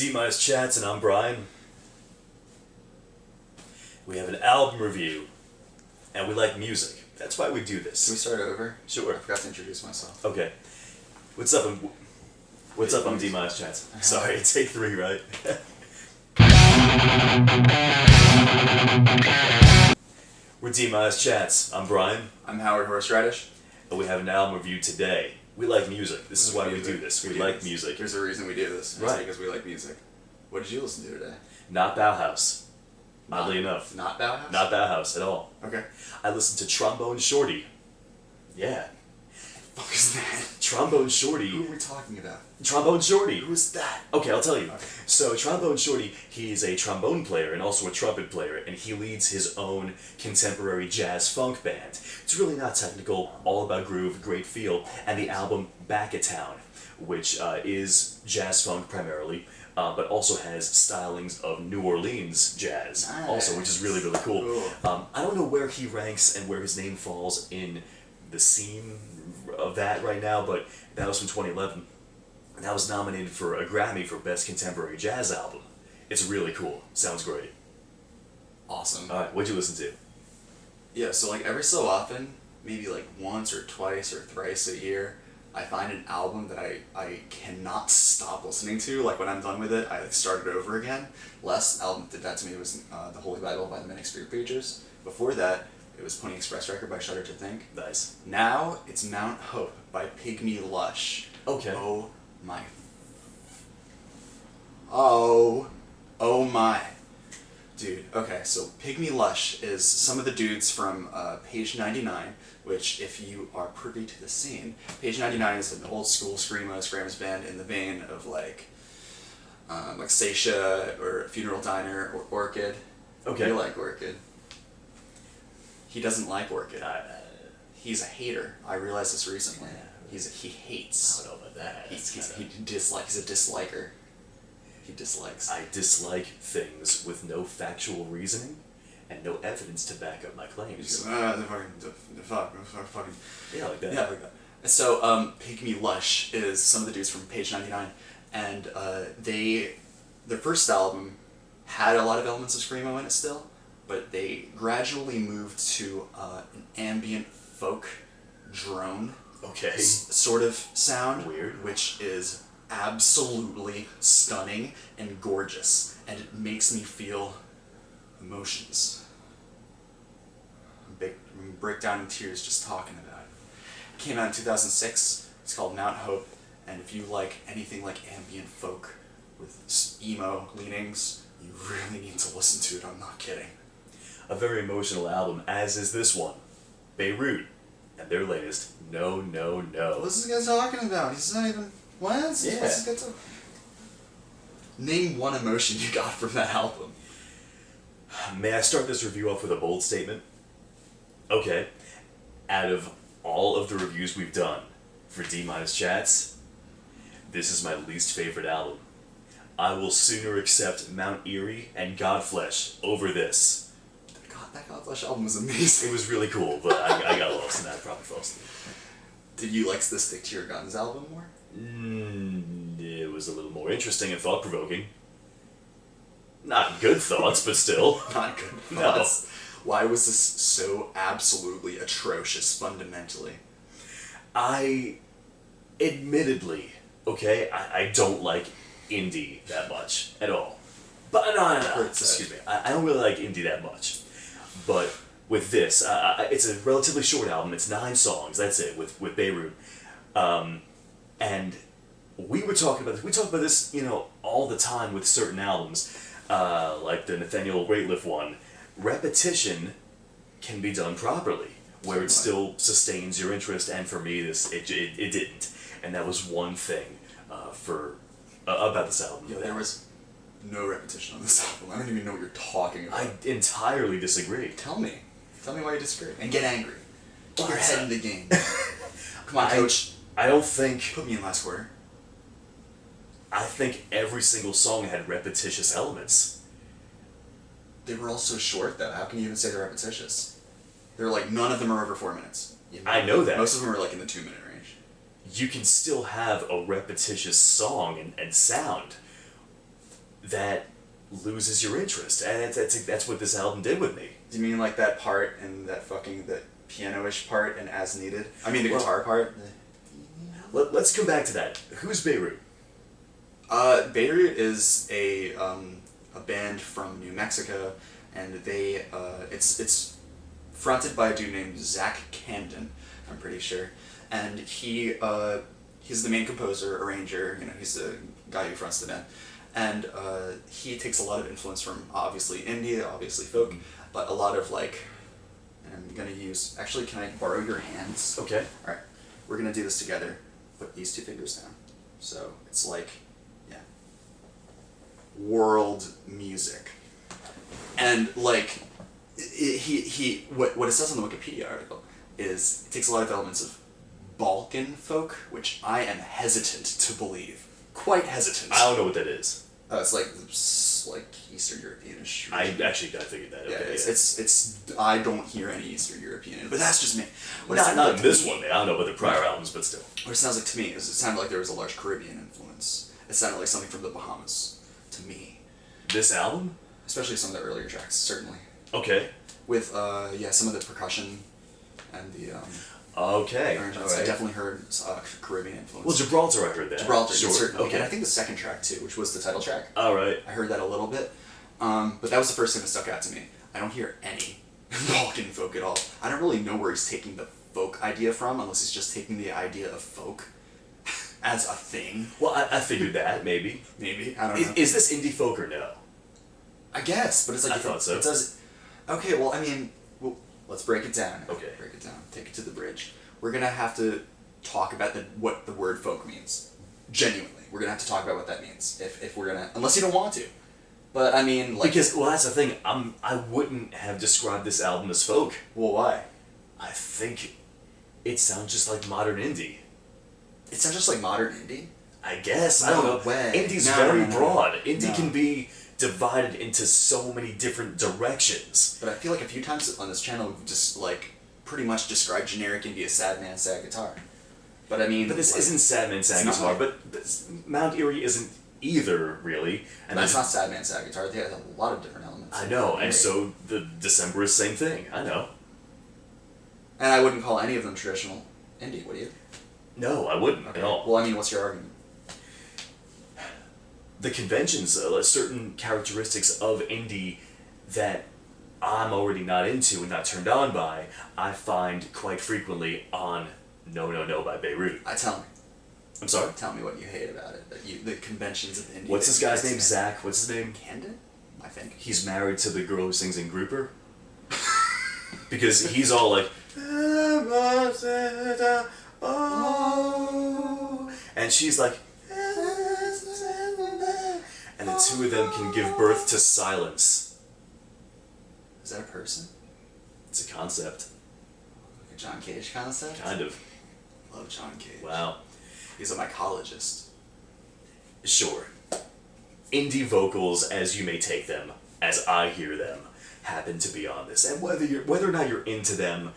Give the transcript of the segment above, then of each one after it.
D-Minus Chats, and I'm Brian. We have an album review, and we like music. That's why we do Can we this. start over? Sure. I forgot to introduce myself. Okay. What's up? I'm D-Minus Chats. Sorry, take 3, right? We're D-Minus Chats. I'm Brian, I'm Howard Horseradish. and we have an album review today. We like music. This is why we do this. We like music. There's a reason we do this. It's Right. because we like music. What did you listen to today? Not Bauhaus. Oddly enough. Not Bauhaus? Not Bauhaus at all. Okay. I listened to Trombone Shorty. Yeah. What the fuck is that? Trombone Shorty. Who are we talking about? Trombone Shorty. Who is that? Okay, I'll tell you. Okay. So, Trombone Shorty, he's a trombone player and also a trumpet player, and he leads his own contemporary jazz funk band. It's really not technical, all about groove, great feel, and the album Back at Town, which is jazz funk primarily, but also has stylings of New Orleans jazz, also, which is really, really cool. I don't know where he ranks and where his name falls in the scene of that right now, but that was from 2011. And that was nominated for a Grammy for Best Contemporary Jazz Album. It's really cool. Sounds great. Awesome. Alright, what'd you listen to? Yeah, so like every so often, maybe like once or twice or thrice a year, I find an album that I cannot stop listening to. Like when I'm done with it, I like start it over again. Last album that did that to me was The Holy Bible by the Manic Street Preachers. Before that, it was Pony Express Record by Shudder to Think. Nice. Now, it's Mount Hope by Pygmy Lush. Okay. Oh my. Oh my. Dude, okay, so Pygmy Lush is some of the dudes from Page 99, which, if you are privy to the scene, Page 99 is an old school screamo band in the vein of like Seisha or Funeral Diner or Orchid. Okay. You like Orchid. He doesn't like Orchid. He's a hater. I realized this recently. He hates. I don't know about that. He's a disliker. He dislikes. I dislike things with no factual reasoning and no evidence to back up my claims. The fucking. Yeah, like that. Yeah, like that. So, Pygmy Lush is some of the dudes from Page 99, and their first album had a lot of elements of screamo in it still, but they gradually moved to an ambient folk drone Okay. sort of sound, Weird. which is absolutely stunning and gorgeous, and it makes me feel emotions. Break down in tears just talking about it. Came out in 2006. It's called Mount Hope, and if you like anything like ambient folk with emo leanings, you really need to listen to it. I'm not kidding. A very emotional album, as is this one, Beirut, and their latest, No, No, No. What's this guy talking about? He's not even. What? What's this guy talking? Name one emotion you got from that album. May I start this review off with a bold statement? Okay. Out of all of the reviews we've done for D-Minus Chats, this is my least favorite album. I will sooner accept Mount Eerie and Godflesh over this. That Godflesh album was amazing. It was really cool, but I got lost in that. I probably fell asleep. Did you like the Stick to Your Guns album more? It was a little more interesting and thought-provoking. Not good thoughts, but still. Not good No. thoughts. Why was this so absolutely atrocious fundamentally? Admittedly, okay, I don't like indie that much at all. But no. Excuse me. I don't really like indie that much. But with this, it's a relatively short album. It's 9 songs. That's it. With Beirut, and we were talking about this. We talk about this, all the time with certain albums, like the Nathaniel Rateliff one. Repetition can be done properly, where it still sustains your interest. And for me, it didn't. And that was one thing about this album. Yeah, there was no repetition on this album. I don't even know what you're talking about. I entirely disagree. Tell me why you disagree. And get angry. Get your head in the game. Come on, I- coach. I don't think... Put me in last quarter. I think every single song had repetitious elements. They were all so short, though. How can you even say they're repetitious? They're like, none of them are over 4 minutes. I know that. Most of them are like in the 2-minute range. You can still have a repetitious song and sound that loses your interest, and that's what this album did with me. Do you mean like that part and that piano-ish part and As Needed? I mean the guitar part. Let's come back to that. Who's Beirut? Beirut is a band from New Mexico, and they it's fronted by a dude named Zach Camden, I'm pretty sure, and he's the main composer, arranger. You know, he's the guy who fronts the band, and he takes a lot of influence from obviously India, obviously folk, but a lot of like. And I'm gonna use. Actually, can I borrow your hands? Okay. All right, we're gonna do this together. Put these two fingers down. So it's like, yeah. World music, and like, what it says on the Wikipedia article is it takes a lot of elements of Balkan folk, which I am hesitant to believe. Quite hesitant. I don't know what that is. It's like Eastern Europeanish. I figured that. Okay, Yeah, it's. I don't hear any Eastern European, but that's just me. Not in this one. I don't know about the prior albums, but still. What it sounds like to me is it sounded like there was a large Caribbean influence. It sounded like something from the Bahamas to me. This album? Especially some of the earlier tracks, certainly. Okay. With some of the percussion and the okay. arrangements. Right. I definitely heard Caribbean influence. Well, Gibraltar, I heard that. Gibraltar, sure. certainly. Okay. And I think the second track too, which was the title track. All right. I heard that a little bit, but that was the first thing that stuck out to me. I don't hear any Balkan folk at all. I don't really know where he's taking the folk idea from, unless he's just taking the idea of folk as a thing. Well, I figured that, maybe. Maybe. I don't know. Is this indie folk or no? I guess, but it's like... I thought so. It does... Okay, well, I mean... Well, let's break it down. Okay. Break it down. Take it to the bridge. We're gonna have to talk about what the word folk means. Genuinely. We're gonna have to talk about what that means. If we're gonna... Unless you don't want to. But, I mean, like... Because, well, that's the thing. I wouldn't have described this album as folk. Well, why? I think it sounds just like modern indie. It sounds just like modern indie? I guess. I don't know. Way. Indie's very broad. Indie can be divided into so many different directions. But I feel like a few times on this channel we've just, like, pretty much described generic indie as sad man, sad guitar. But I mean... But this isn't sad man, sad guitar, but Mount Erie isn't either, really. And that's not sad man, sad guitar. They have a lot of different elements. I know, and so the December is the same thing. I know. And I wouldn't call any of them traditional indie, would you? No, I wouldn't at all. Well, I mean, what's your argument? The conventions, certain characteristics of indie that I'm already not into and not turned on by, I find quite frequently on No No No by Beirut. Tell me. I'm sorry? Tell me what you hate about it. The conventions of indie. What's this guy's name? Zach? What's his name? Camden? I think. He's married to the girl who sings in Grouper. Because he's all like, oh, and she's like, and the two of them can give birth to silence. Is that a person? It's a concept. Like a John Cage concept? Kind of. Love John Cage. Wow. He's a mycologist. Sure. Indie vocals, as you may take them, as I hear them, happen to be on this. And whether or not you're into them,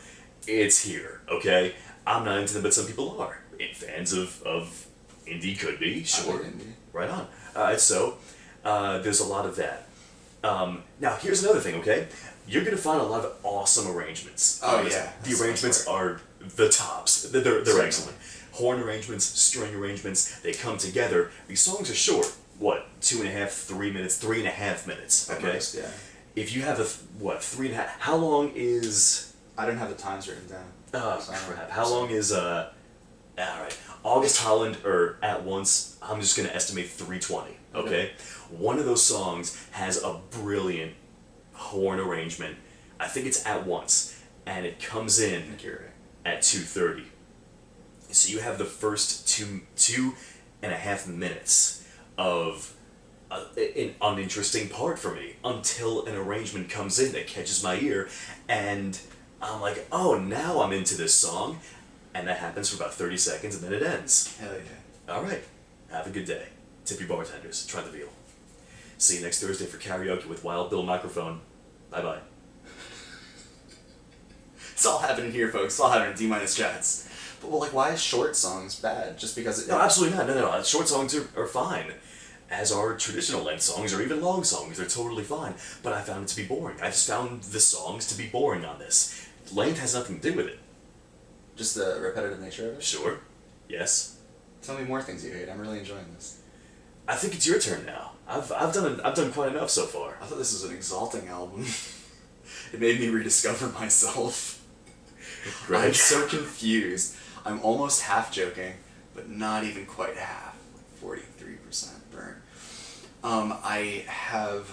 it's here, okay? I'm not into them, but some people are. Fans of indie could be, sure. I like indie. Right on. Alright, so there's a lot of that. Now, here's another thing, okay? You're going to find a lot of awesome arrangements. Oh, yeah. The arrangements are the tops. They're excellent. Horn arrangements, string arrangements, they come together. These songs are short. What? 2.5, 3 minutes, 3.5 minutes, okay? Most, yeah. If you have 3.5, how long is... I don't have the times written down. Oh, crap. How long is, alright. August Holland, or At Once, I'm just going to estimate 3:20, okay? One of those songs has a brilliant horn arrangement. I think it's At Once, and it comes in at 2:30. So you have the first two and a half minutes of an uninteresting part for me until an arrangement comes in that catches my ear, and I'm like, oh, now I'm into this song, and that happens for about 30 seconds, and then it ends. Hell yeah. All right, have a good day. Tip your bartenders. Try the veal. See you next Thursday for karaoke with Wild Bill Microphone. Bye-bye. It's all happening here, folks. It's all happening in D-minus chats. But, well, like, why is short songs bad? Just because it... No, absolutely not. No. Short songs are fine. as are traditional length songs or even long songs. They're totally fine, but I found it to be boring. I just found the songs to be boring on this. Length has nothing to do with it. Just the repetitive nature of it? Sure. Yes. Tell me more things you hate. I'm really enjoying this. I think it's your turn now. I've done quite enough so far. I thought this was an exalting album. It made me rediscover myself. Right. I'm so confused. I'm almost half joking, but not even quite half. 43% burn. I have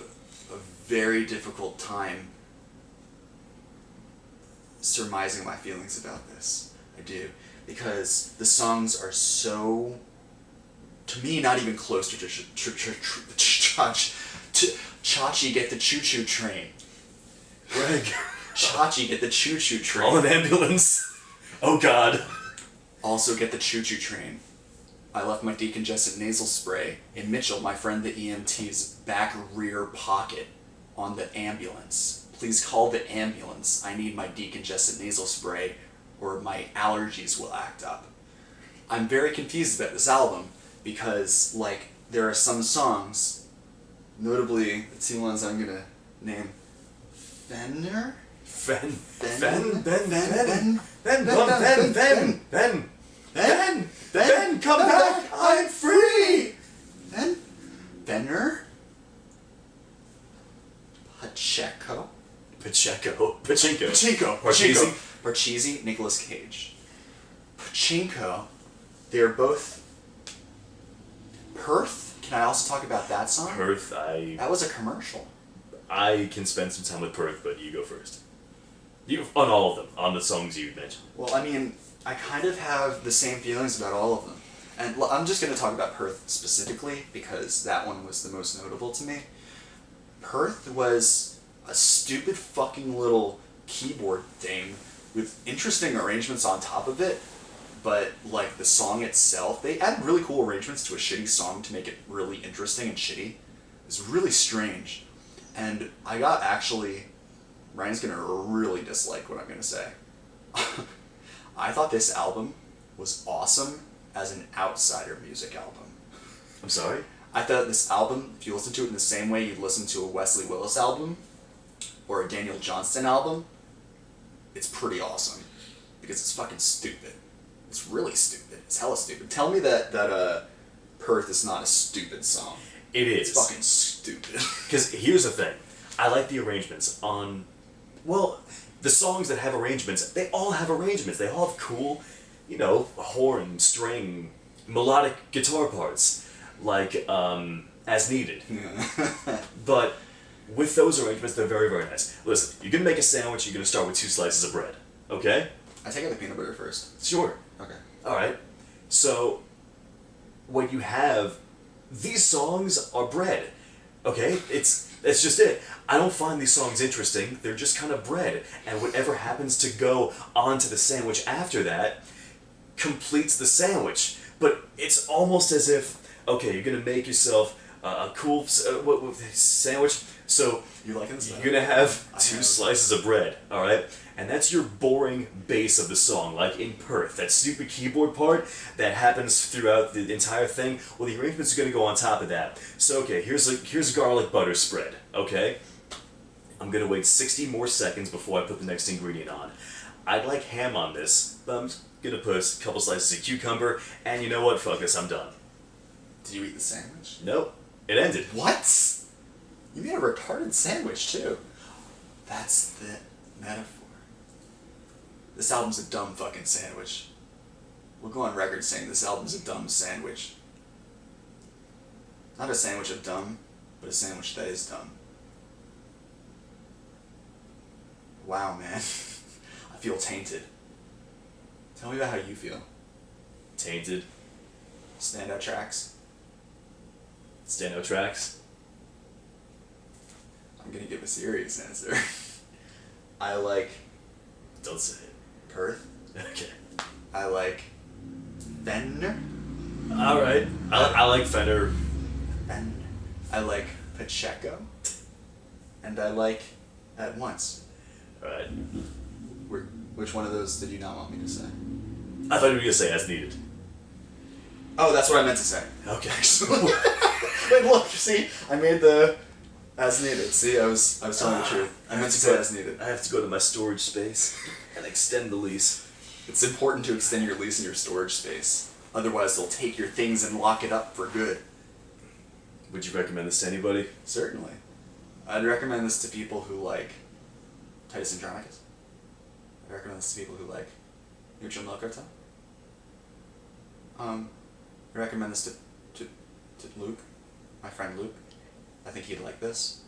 a very difficult time surmising my feelings about this. I do. Because the songs are so, to me, not even close to Chachi get the choo-choo train. Greg. Chachi get the choo-choo train. Call an ambulance. Oh God. Also get the choo-choo train. I left my decongestant nasal spray in Mitchell, my friend the EMT's back rear pocket on the ambulance. Please call the ambulance. I need my decongestant nasal spray or my allergies will act up. I'm very confused about this album because, like, there are some songs, notably the two ones I'm gonna name, Fenner? Ben, come back, I'm free! Benner? Pachinko. Parcheesi, Nicolas Cage. Pachinko, they're both... Perth? Can I also talk about that song? Perth, That was a commercial. I can spend some time with Perth, but you go first. You on all of them, on the songs you mentioned. Well, I mean, I kind of have the same feelings about all of them. And I'm just going to talk about Perth specifically, because that one was the most notable to me. Perth was a stupid fucking little keyboard thing with interesting arrangements on top of it, but, like, the song itself, they added really cool arrangements to a shitty song to make it really interesting and shitty. It's really strange. And I got actually... Ryan's gonna really dislike what I'm gonna say. I thought this album was awesome as an outsider music album. I'm sorry? I thought this album, if you listen to it in the same way you'd listen to a Wesley Willis album or a Daniel Johnston album, it's pretty awesome. Because it's fucking stupid. It's really stupid. It's hella stupid. Tell me that Perth is not a stupid song. It is. It's fucking stupid. Because here's the thing. I like the arrangements on... Well, the songs that have arrangements, they all have arrangements. They all have cool, you know, horn, string, melodic guitar parts. Like, as needed. But with those arrangements, they're very, very nice. Listen, you're gonna make a sandwich, you're gonna start with 2 slices of bread. Okay? I take out the peanut butter first. Sure. Okay. Alright. So, what you have... These songs are bread. Okay? That's just it. I don't find these songs interesting. They're just kind of bread. And whatever happens to go onto the sandwich after that completes the sandwich. But it's almost as if, okay, you're going to make yourself a cool sandwich. So You liking this? you're going to have 2 slices of bread, all right? And that's your boring base of the song, like in Perth. That stupid keyboard part that happens throughout the entire thing, well, the arrangements are going to go on top of that. So, okay, here's a garlic butter spread, okay? I'm going to wait 60 more seconds before I put the next ingredient on. I'd like ham on this, but I'm just going to put a couple slices of cucumber, and you know what? Fuck this, I'm done. Did you eat the sandwich? Nope. It ended. What? You made a retarded sandwich, too. That's the metaphor. This album's a dumb fucking sandwich. We'll go on record saying this album's a dumb sandwich. Not a sandwich of dumb, but a sandwich that is dumb. Wow, man. I feel tainted. Tell me about how you feel. Tainted. Standout tracks. Standout tracks. I'm gonna give a serious answer. I like Don't say it. Perth. Okay. I like Fenner. Alright. I like Fender. Fenner. I like Pacheco. And I like At Once. Alright. Which one of those did you not want me to say? I thought you were going to say as needed. Oh, that's what I meant to say. Okay. Wait, look, see, I made the as needed. See, I was telling the truth. I meant to say as needed. I have to go to my storage space and extend the lease. It's important to extend your lease in your storage space. Otherwise, they'll take your things and lock it up for good. Would you recommend this to anybody? Certainly. I'd recommend this to people who like Titus Andronicus. I'd recommend this to people who like Neutral Milk Cartel. I recommend this to Luke, my friend Luke. I think he'd like this.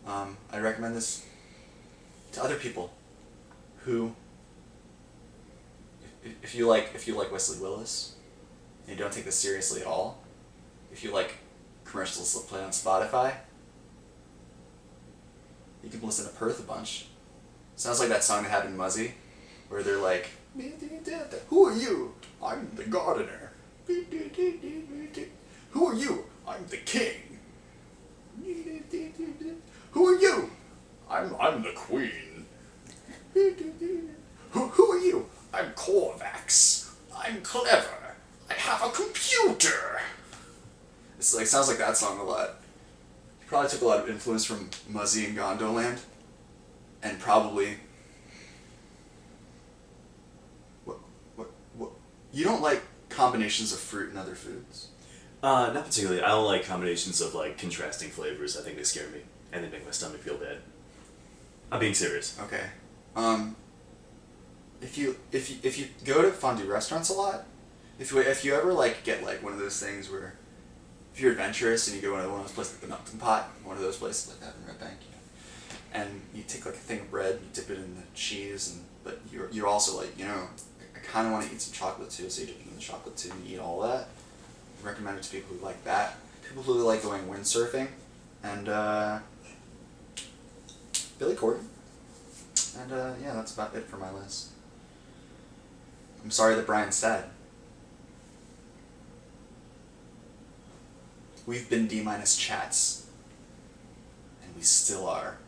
I recommend this to other people who, if you like Wesley Willis, and you don't take this seriously at all, if you like commercials that play on Spotify, you can listen to Perth a bunch. Sounds like that song they had in Muzzy, where they're like, "Who are you? I'm the gardener. Who are you? I'm the king. Who are you? I'm the queen. Who are you? I'm Corvax. I'm clever. I have a computer." It's like sounds like that song a lot. He probably took a lot of influence from Muzzy and Gondoland, and probably. What? You don't like combinations of fruit and other foods? Not particularly. I don't like combinations of like contrasting flavors. I think they scare me and they make my stomach feel bad. I'm being serious. Okay. If you go to fondue restaurants a lot, if you ever like get like one of those things where if you're adventurous and you go to one of those places like the Melting Pot, one of those places like that in Red Bank, and you take like a thing of bread, and you dip it in the cheese, but you're also like, I kind of want to eat some chocolate too, so you dip it in the chocolate too and you eat all that. I recommend it to people who like that, people who like going windsurfing, and Billy Corgan. And yeah, that's about it for my list. I'm sorry that Brian's sad. We've been D- chats, and we still are.